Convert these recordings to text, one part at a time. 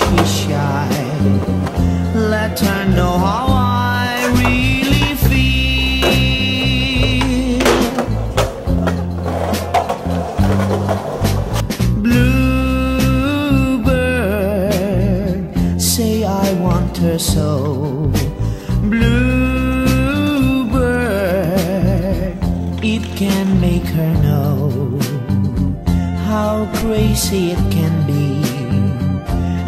she's shy. Let her know how I really feel. Bluebird, say I want her so. Bluebird, it can make her know how crazy it can be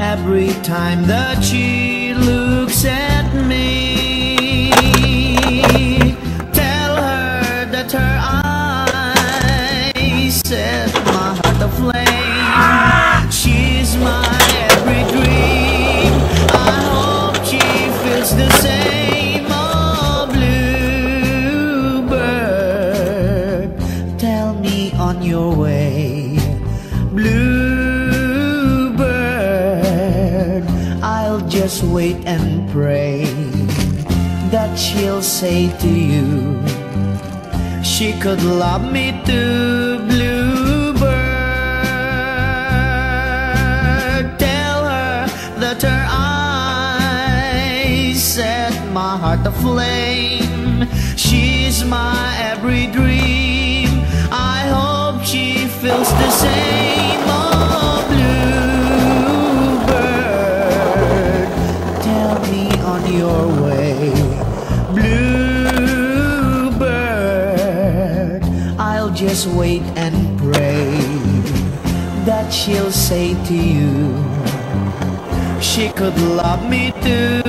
every time that she looks at me. Tell her that her eyes set my heart aflame. She's my every dream. I hope she feels the same. Oh, Bluebird, tell me on your way. Bluebird, I'll just wait and pray that she'll say to you she could love me too. Bluebird, tell her that her eyes set my heart aflame. She's my every dream. I hope she feels the same. Oh, Bluebird, tell me on your way. Bluebird, I'll just wait and pray that she'll say to you she could love me too.